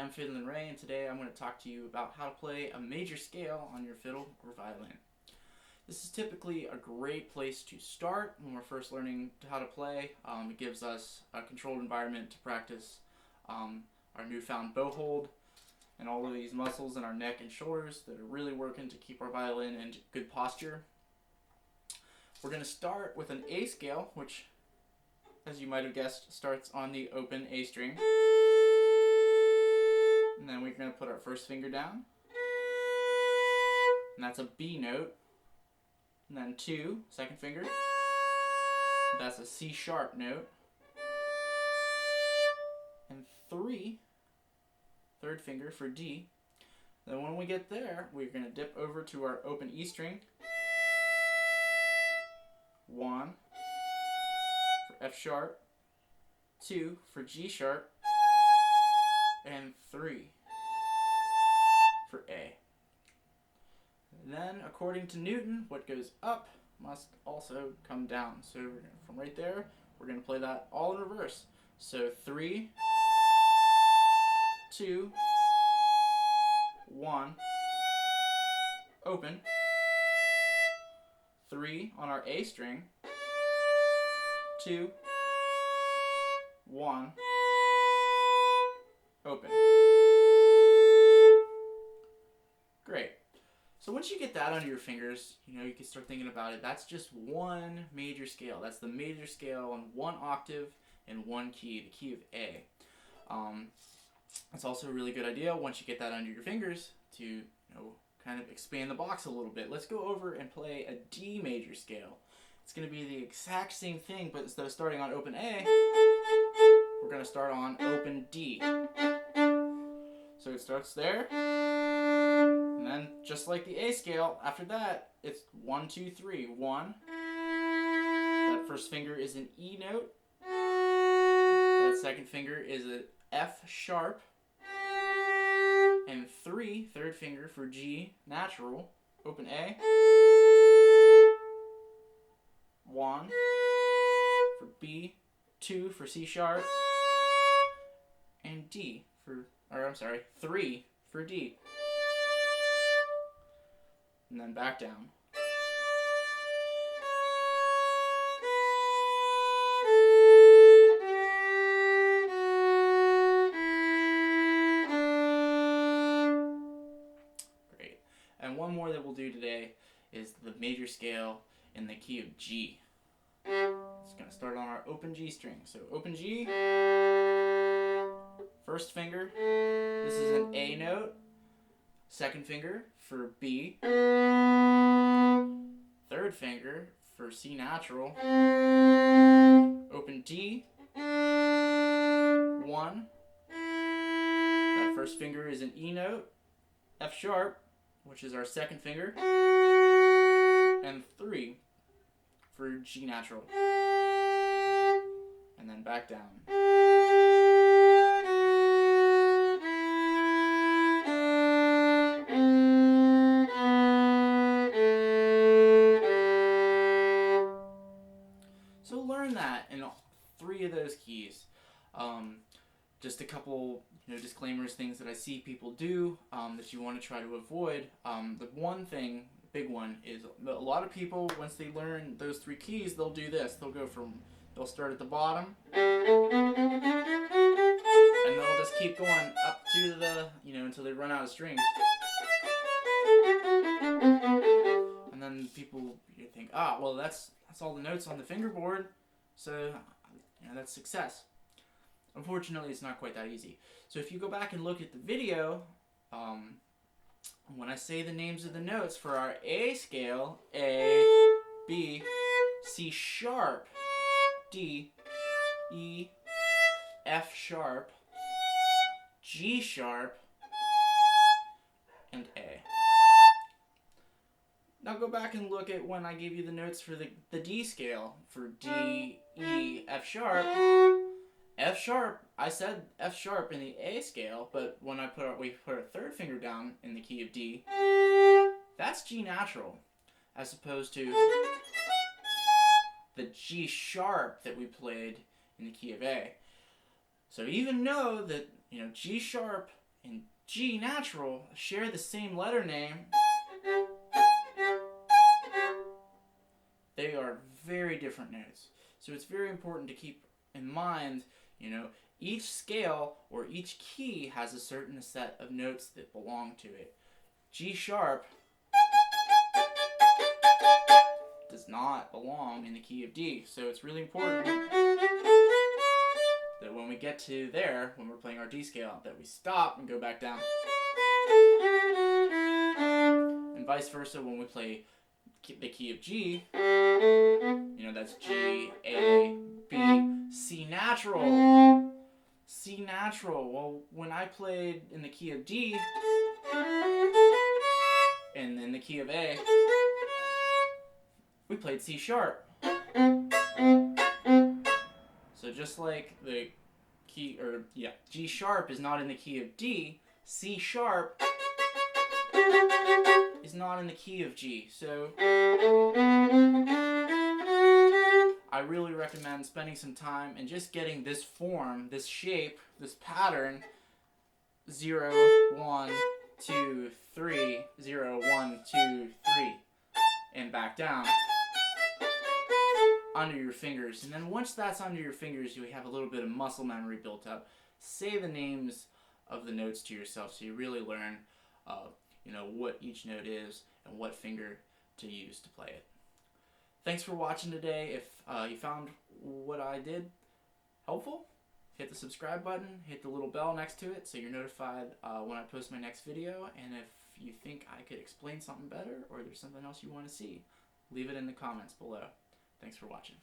I'm Fiddlin Ray, and today I'm going to talk to you about how to play a major scale on your fiddle or violin. This is typically a great place to start when we're first learning how to play. It gives us a controlled environment to practice our newfound bow hold and all of these muscles in our neck and shoulders that are really working to keep our violin in good posture. We're going to start with an A scale, which, as you might have guessed, starts on the open A string. And then we're going to put our first finger down. And that's a B note. And then 2, second finger. That's a C sharp note. And 3, third finger for D. Then when we get there, we're going to dip over to our open E string. 1 for F sharp. 2 for G sharp. And 3 for A. And then, according to Newton, what goes up must also come down. So from right there, we're going to play that all in reverse. So 3, 2, 1, open. 3 on our A string. 2, 1, open. Great. So once you get that under your fingers, you can start thinking about it. That's just one major scale. That's the major scale on one octave and one key, the key of A. It's also a really good idea once you get that under your fingers to kind of expand the box a little bit. Let's go over and play a D major scale. It's going to be the exact same thing, but instead of starting on open A, we're going to start on open D. So it starts there, and then just like the A scale, after that, it's 1, 2, 3. 1. That first finger is an E note. That second finger is an F sharp. And 3, third finger for G natural, open A. 1 for B, 2 for C sharp, and 3 for D. And then back down. Great. And one more that we'll do today is the major scale in the key of G. It's going to start on our open G string. So open G, first finger, this is an A note, second finger for B, third finger for C natural, open D, 1, that first finger is an E note, F sharp, which is our second finger, and 3 for G natural, and then back down. So learn that in 3 of those keys. Just a couple disclaimers, things that I see people do that you want to try to avoid. The one thing, big one, is a lot of people, once they learn those 3 keys, they'll do this. They'll start at the bottom, and they'll just keep going up to the, until they run out of strings. And then people think, well, that's all the notes on the fingerboard, so that's success. Unfortunately, it's not quite that easy. So if you go back and look at the video, when I say the names of the notes for our A scale, A, B, C sharp, D, E, F sharp, G sharp, and A. Now go back and look at when I gave you the notes for the D scale, for D, E, F sharp. F sharp, I said F sharp in the A scale, but when we put our third finger down in the key of D, that's G natural, as opposed to the G sharp that we played in the key of A. So even know that G sharp and G natural share the same letter name. They are very different notes. So it's very important to keep in mind, each scale or each key has a certain set of notes that belong to it. G sharp does not belong in the key of D. So it's really important that when we get to there, when we're playing our D scale, that we stop and go back down. And vice versa, when we play the key of G, that's G, A, B, C natural. C natural. Well, when I played in the key of D and in the key of A, we played C sharp. So just like the key, G sharp is not in the key of D, C sharp is not in the key of G. So I really recommend spending some time and just getting this form, this shape, this pattern, 0, 1, 2, 3, 0, 1, 2, 3, and back down under your fingers. And then once that's under your fingers, you have a little bit of muscle memory built up. Say the names of the notes to yourself so you really learn what each note is and what finger to use to play it. Thanks for watching today. If you found what I did helpful, hit the subscribe button, hit the little bell next to it so you're notified when I post my next video. And if you think I could explain something better or there's something else you want to see, leave it in the comments below. Thanks for watching.